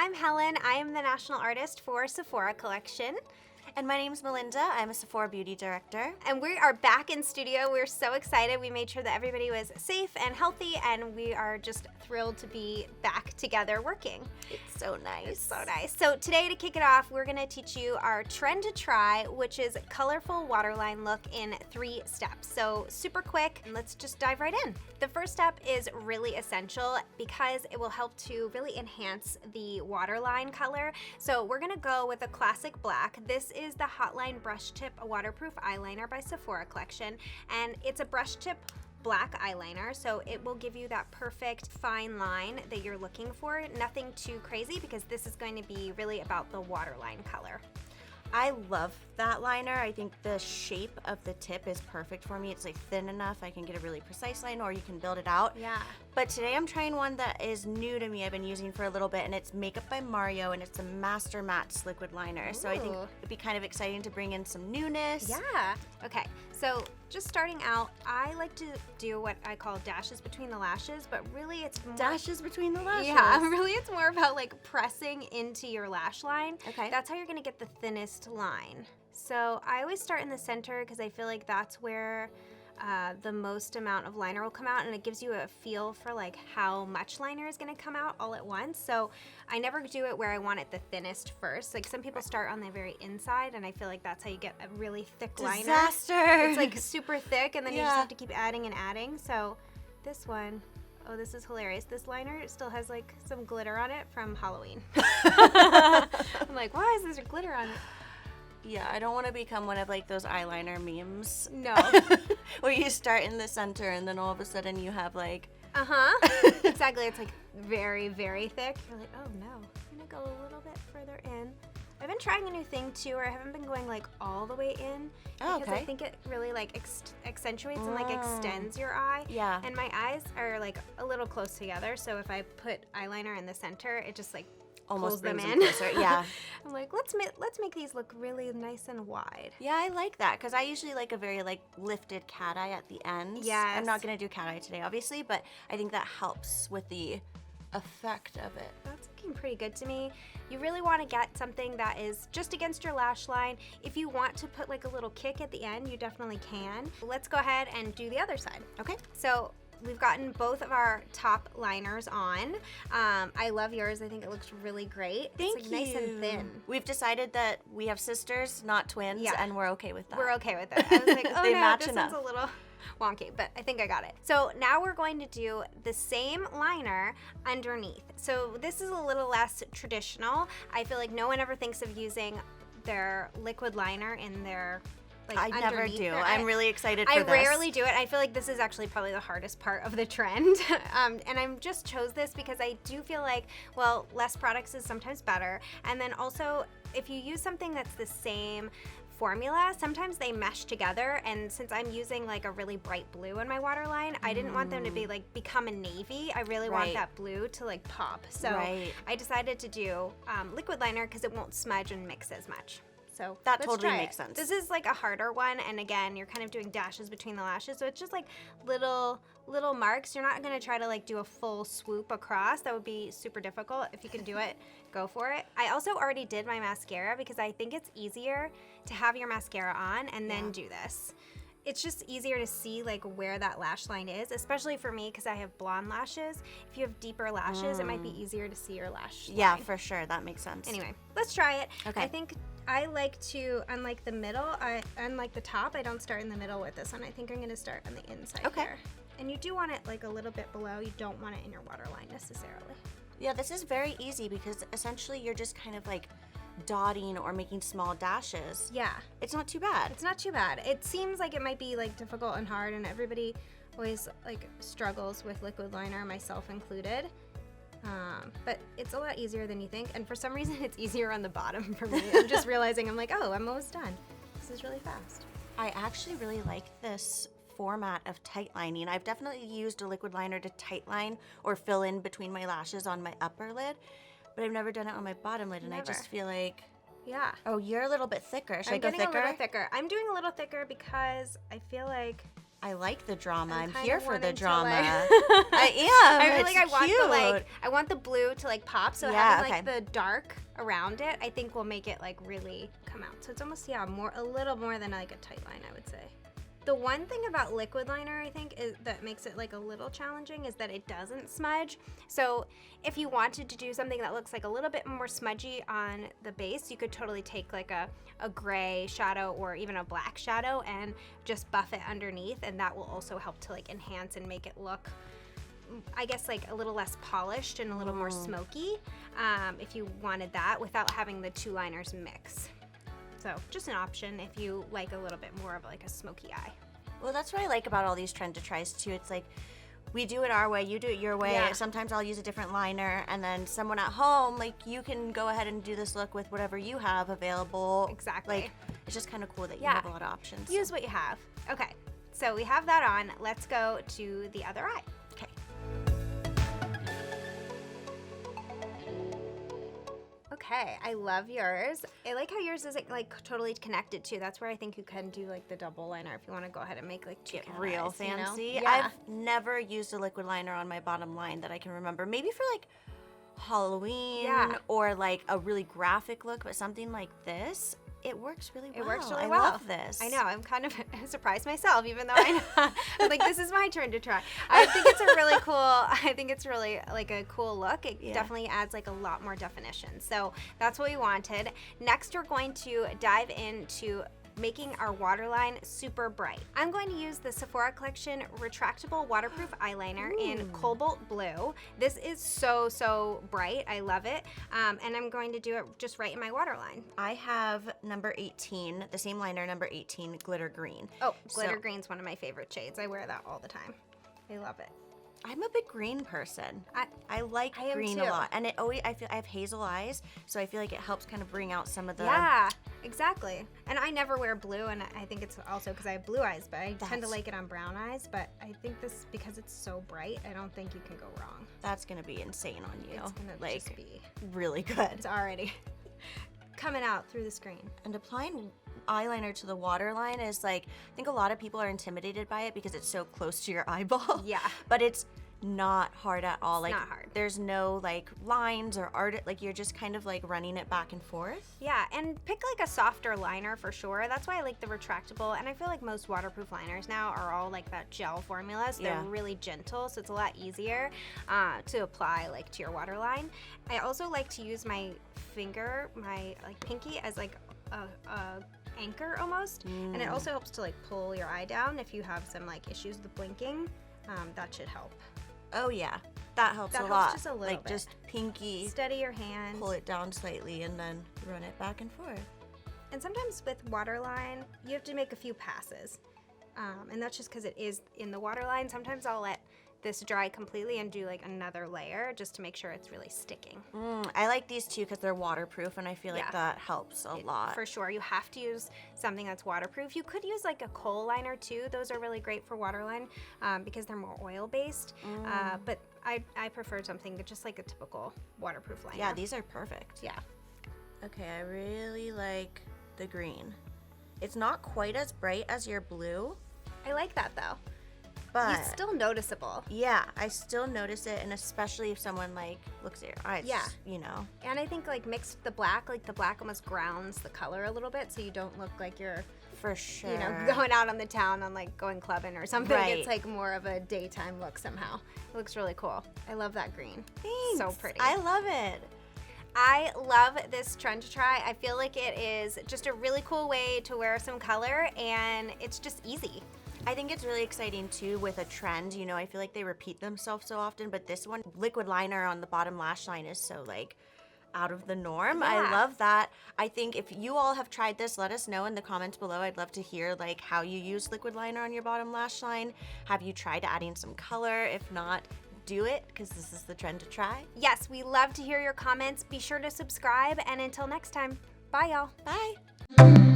I'm Helen. I am the national artist for Sephora collection. And my name's Melinda. I'm a Sephora beauty director. And we are back in studio. We're so excited. We made sure that everybody was safe and healthy, and we are just thrilled to be back together working. It's so nice. It's so nice. So today, to kick it off, we're gonna teach you our trend to try, which is colorful waterline look in 3 steps. So super quick, and let's just dive right in. The first step is really essential because it will help to really enhance the waterline color. So we're gonna go with a classic black. This is the Hotline Brush Tip Waterproof Eyeliner by Sephora collection, and it's a brush tip black eyeliner, so it will give you that perfect fine line that you're looking for. Nothing too crazy because this is going to be really about the waterline color. I love that liner. I think the shape of the tip is perfect for me. It's like thin enough. I can get a really precise line, or you can build it out. Yeah. But today I'm trying one that is new to me. I've been using for a little bit, and it's Makeup by Mario, and it's a Master Mattes liquid liner. Ooh. So I think it'd be kind of exciting to bring in some newness. Yeah. Okay, so just starting out, I like to do what I call dashes between the lashes, but really it's more... Dashes between the lashes. Yeah, really it's more about like pressing into your lash line. Okay. That's how you're gonna get the thinnest line. So I always start in the center because I feel like that's where the most amount of liner will come out, and it gives you a feel for like how much liner is gonna come out all at once. So I never do it where I want it the thinnest first. Like some people start on the very inside, and I feel like that's how you get a really thick liner. Disaster. It's like super thick, and then you just Yeah. have to keep adding and adding. So this one, oh, this is hilarious. This liner still has like some glitter on it from Halloween. I'm like, why is there glitter on it? Yeah, I don't want to become one of like those eyeliner memes. No. Where you start in the center and then all of a sudden you have like... Exactly. It's like very, very thick. You're like, oh no. I'm gonna go a little bit further in. I've been trying a new thing too, where I haven't been going like all the way in. Oh, because okay. I think it really like accentuates and like extends your eye. Yeah. And my eyes are like a little close together, so if I put eyeliner in the center, it just like Almost pulls them brings in. them closer. Yeah. I'm like, let's make these look really nice and wide. Yeah, I like that because I usually like a very like lifted cat eye at the end. Yes. I'm not going to do cat eye today, obviously, but I think that helps with the effect of it. That's looking pretty good to me. You really want to get something that is just against your lash line. If you want to put like a little kick at the end, you definitely can. Let's go ahead and do the other side. Okay. So we've gotten both of our top liners on. I love yours. I think it looks really great. Thank it's like you. Nice and thin. We've decided that we have sisters, not twins, Yeah. and we're okay with that. We're okay with it. I was like, oh They no, match this enough. one's a little wonky, but I think I got it. So now we're going to do the same liner underneath. So this is a little less traditional. I feel like no one ever thinks of using their liquid liner in their like I never underneath do. their- I'm really excited for I this. rarely do it. I feel like this is actually probably the hardest part of the trend. And I just chose this because I do feel like, well, less products is sometimes better. And then also, if you use something that's the same formula, sometimes they mesh together, and since I'm using like a really bright blue in my waterline, I didn't want them to be like become a navy. I really want Right. that blue to like pop. So Right. I decided to do liquid liner because it won't smudge and mix as much. So That let's totally try makes it. sense. This is like a harder one, and again, you're kind of doing dashes between the lashes, so it's just like little marks. You're not gonna try to like do a full swoop across. That would be super difficult. If you can do it, go for it. I also already did my mascara because I think it's easier to have your mascara on and then do this. It's just easier to see like where that lash line is, especially for me because I have blonde lashes. If you have deeper lashes, it might be easier to see your lash line. Yeah, for sure. That makes sense. Anyway, let's try it. Okay. I think I like to, unlike the middle, unlike the top, I don't start in the middle with this one. I think I'm gonna start on the inside here. And you do want it like a little bit below. You don't want it in your waterline necessarily. Yeah, this is very easy because essentially you're just kind of like dotting or making small dashes. Yeah. It's not too bad. It's not too bad. It seems like it might be like difficult and hard, and everybody always like struggles with liquid liner, myself included. But it's a lot easier than you think, and for some reason it's easier on the bottom for me. I'm just realizing, I'm like, oh, I'm almost done. This is really fast. I actually really like this format of tight lining. I've definitely used a liquid liner to tight line or fill in between my lashes on my upper lid, but I've never done it on my bottom lid, and I just feel like... Yeah. Oh, you're a little bit thicker. Should I I'm go getting thicker? a little thicker. I'm doing a little thicker because I feel like I like the drama. I'm kinda here for the wanting to, drama. like- I am. I feel It's like cute. I want the blue to like pop. So Yeah, having like okay. the dark around it, I think will make it like really come out. So it's almost a little more than like a tight line, I would say. The one thing about liquid liner, I think, is that makes it like a little challenging is that it doesn't smudge. So if you wanted to do something that looks like a little bit more smudgy on the base, you could totally take like a gray shadow or even a black shadow and just buff it underneath, and that will also help to like enhance and make it look, I guess, like a little less polished and a little more smoky, if you wanted that without having the two liners mix. So just an option if you like a little bit more of like a smoky eye. Well, that's what I like about all these trend to tries too. It's like we do it our way, you do it your way. Yeah. Sometimes I'll use a different liner, and then someone at home, like, you can go ahead and do this look with whatever you have available. Exactly. Like, it's just kind of cool that you Yeah. have a lot of options. Use what you have. Okay, so we have that on. Let's go to the other eye. Okay. Okay, I love yours. I like how yours is like totally connected too. That's where I think you can do like the double liner if you want to go ahead and make like two Get cat real eyes, you know? fancy. Yeah. I've never used a liquid liner on my bottom line that I can remember. Maybe for like Halloween Yeah. or like a really graphic look, but something like this, it works really well. It works really I well. love this. I know. I'm kind of surprised myself, even though I know. I'm like, this is my turn to try. I think it's a really cool. I think it's really like a cool look. It definitely adds like a lot more definition. So that's what we wanted. Next, we're going to dive into making our waterline super bright. I'm going to use the Sephora Collection retractable waterproof eyeliner in Cobalt Blue. This is so bright. I love it. And I'm going to do it just right in my waterline. I have number 18, the same liner, number 18, glitter green. Oh, glitter So- green's one of my favorite shades. I wear that all the time. I love it. I'm a big green person. I like I am green too. a lot, and it always I have hazel eyes, so I feel like it helps kind of bring out some of the. Yeah, exactly. And I never wear blue, and I think it's also because I have blue eyes, but I tend to That's- like it on brown eyes. But I think this, because it's so bright, I don't think you can go wrong. That's gonna be insane on you. It's gonna like just be, really good. it's already coming out through the screen. And applying eyeliner to the waterline is like, I think a lot of people are intimidated by it because it's so close to your eyeball. Yeah. But it's not hard at all. Like not hard. there's no like lines or art, like you're just kind of like running it back and forth. Yeah, and pick like a softer liner for sure. That's why I like the retractable, and I feel like most waterproof liners now are all like that gel formula, so Yeah. they're really gentle, so it's a lot easier to apply like to your waterline. I also like to use my finger, my like pinky, as like a anchor almost, and it also helps to like pull your eye down if you have some like issues with blinking. That should help. Oh yeah, that helps That a helps lot. just a little like bit. just pinky, Steady your hand. pull it down slightly, and then run it back and forth. And sometimes with waterline, you have to make a few passes. And that's just because it is in the waterline. Sometimes I'll let this dry completely and do like another layer just to make sure it's really sticking. I like these too because they're waterproof, and I feel like Yeah. that helps a lot. For sure, you have to use something that's waterproof. You could use like a kohl liner too. Those are really great for waterline because they're more oil-based. But I prefer something just like a typical waterproof liner. Yeah, these are perfect. Yeah. Okay, I really like the green. It's not quite as bright as your blue, I like that though. but It's still noticeable. yeah, I still notice it, and especially if someone like looks at your eyes, Yeah. you know. And I think like mixed with the black, like the black almost grounds the color a little bit so you don't look like you're, For sure. you know, going out on the town on like going clubbing or something. Right. It's like more of a daytime look somehow. It looks really cool. I love that green. Thanks. So pretty. I love it. I love this trend to try. I feel like it is just a really cool way to wear some color, and it's just easy. I think it's really exciting too with a trend. You know, I feel like they repeat themselves so often, but this one, liquid liner on the bottom lash line, is so like out of the norm. Yeah. I love that. I think if you all have tried this, let us know in the comments below. I'd love to hear like how you use liquid liner on your bottom lash line. Have you tried adding some color? If not, do it, because this is the trend to try. Yes, we love to hear your comments. Be sure to subscribe, and until next time, bye y'all. Bye.